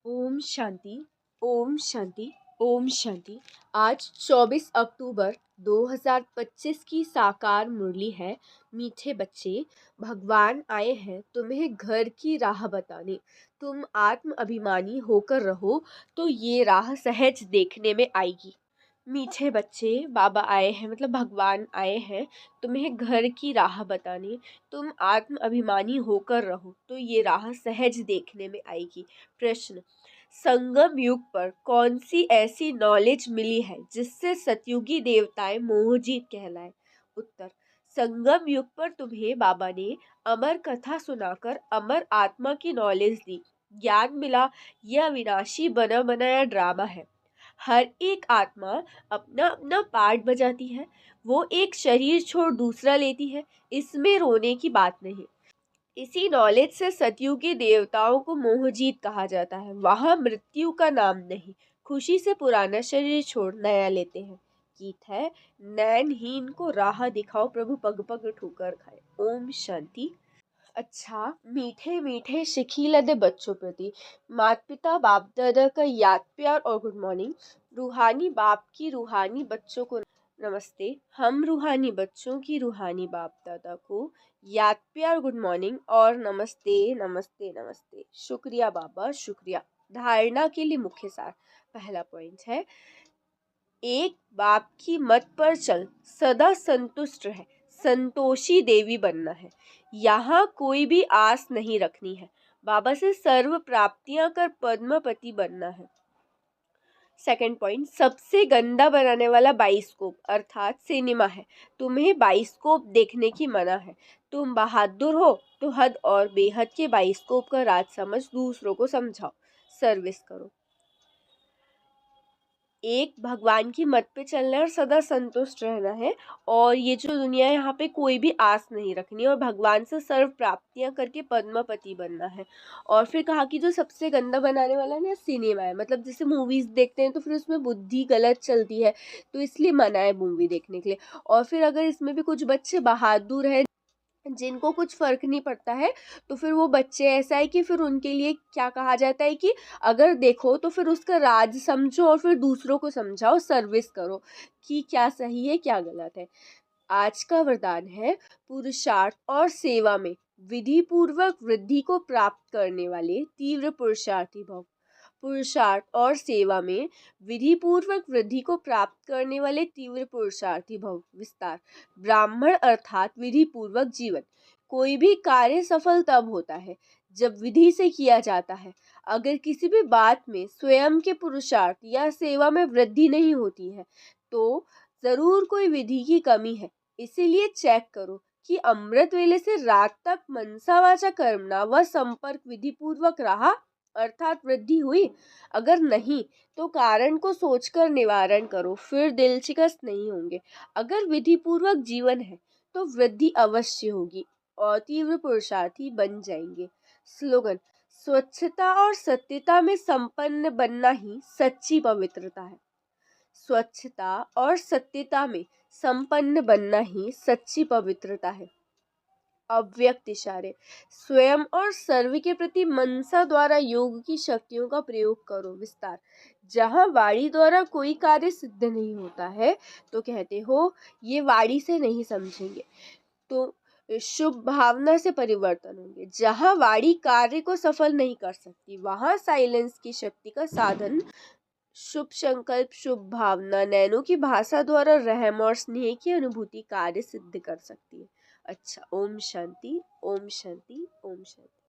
ओम शांति। ओम शांति। ओम शांति। आज 24 अक्टूबर 2025 की साकार मुरली है। मीठे बच्चे, भगवान आए हैं तुम्हें घर की राह बताने। तुम आत्म अभिमानी होकर रहो तो ये राह सहज देखने में आएगी। मीठे बच्चे, बाबा आए हैं मतलब भगवान आए हैं तुम्हें घर की राह बताने। तुम आत्म अभिमानी होकर रहो तो ये राह सहज देखने में आएगी। प्रश्न: संगम युग पर कौन सी ऐसी नॉलेज मिली है जिससे सतयुगी देवताएं मोहजीत कहलाए? उत्तर: संगम युग पर तुम्हें बाबा ने अमर कथा सुनाकर अमर आत्मा की नॉलेज दी। ज्ञान मिला यह विनाशी बना बनाया ड्रामा है। हर एक आत्मा अपना अपना पार्ट बजाती है। वो एक शरीर छोड़ दूसरा लेती है। इसमें रोने की बात नहीं। इसी नॉलेज से सतयुगी देवताओं को मोहजीत कहा जाता है। वहाँ मृत्यु का नाम नहीं। खुशी से पुराना शरीर छोड़ नया लेते हैं। गीत है: नैनहीन को राह दिखाओ प्रभु पग पग ठोकर खाए। ओम शांति। अच्छा, मीठे मीठे शिखीलदे बच्चों प्रति माता पिता बाप दादा का याद प्यार और गुड मॉर्निंग। रूहानी बाप की रूहानी बच्चों को नमस्ते। हम रूहानी बच्चों की रूहानी बाप दादा को याद प्यार गुड मॉर्निंग और नमस्ते नमस्ते नमस्ते। शुक्रिया बाबा, शुक्रिया। धारणा के लिए मुख्य सार। पहला पॉइंट है, एक बाप की मत पर चल, सदा संतुष्ट रहे, संतोषी देवी बनना है। यहाँ कोई भी आस नहीं रखनी है। बाबा से सर्व प्राप्तियां कर पद्मपति बनना है। सेकंड पॉइंट, सबसे गंदा बनाने वाला बाइस्कोप अर्थात सिनेमा है। तुम्हें बाइस्कोप देखने की मना है। तुम बहादुर हो तो हद और बेहद के बाइस्कोप का राज समझ दूसरों को समझाओ, सर्विस करो। एक भगवान की मत पे चलना है और सदा संतुष्ट रहना है। और ये जो दुनिया है यहाँ पे कोई भी आस नहीं रखनी और भगवान से सर्व प्राप्तियां करके पद्मपति बनना है। और फिर कहा कि जो सबसे गंदा बनाने वाला है ना सिनेमा है। मतलब जैसे मूवीज देखते हैं तो फिर उसमें बुद्धि गलत चलती है तो इसलिए मना है मूवी देखने के लिए। और फिर अगर इसमें भी कुछ बच्चे बहादुर हैं जिनको कुछ फर्क नहीं पड़ता है तो फिर वो बच्चे ऐसा है कि फिर उनके लिए क्या कहा जाता है कि अगर देखो तो फिर उसका राज समझो और फिर दूसरों को समझाओ, सर्विस करो कि क्या सही है क्या गलत है। आज का वरदान है, पुरुषार्थ और सेवा में विधि पूर्वक वृद्धि को प्राप्त करने वाले तीव्र पुरुषार्थी भव। पुरुषार्थ और सेवा में विधि पूर्वक वृद्धि को प्राप्त करने वाले तीव्र पुरुषार्थी भव। विस्तार: ब्राह्मण अर्थात विधि पूर्वक जीवन। कोई भी कार्य सफल तब होता है जब विधि से किया जाता है। अगर किसी भी बात में स्वयं के पुरुषार्थ या सेवा में वृद्धि नहीं होती है तो जरूर कोई विधि की कमी है। इसीलिए चेक करो कि अमृत वेले से रात तक मनसा वाचा कर्मणा व संपर्क विधि पूर्वक रहा अर्थात वृद्धि हुई। अगर नहीं तो कारण को सोचकर निवारण करो, फिर दिल शिकस्त नहीं होंगे। अगर विधि पूर्वक जीवन है तो वृद्धि अवश्य होगी और तीव्र पुरुषार्थी बन जाएंगे। स्लोगन: स्वच्छता और सत्यता में संपन्न बनना ही सच्ची पवित्रता है। स्वच्छता और सत्यता में संपन्न बनना ही सच्ची पवित्रता है। अव्यक्त इशारे: स्वयं और सर्व के प्रति मनसा द्वारा योग की शक्तियों का प्रयोग करो। विस्तार: जहाँ वाणी द्वारा कोई कार्य सिद्ध नहीं होता है तो कहते हो ये वाणी से नहीं समझेंगे तो शुभ भावना से परिवर्तन होंगे। जहाँ वाणी कार्य को सफल नहीं कर सकती वहाँ साइलेंस की शक्ति का साधन शुभ संकल्प शुभ भावना नैनों की भाषा द्वारा रहम और स्नेह की अनुभूति कार्य सिद्ध कर सकती है। अच्छा, ओम शांति, ओम शांति, ओम शांति।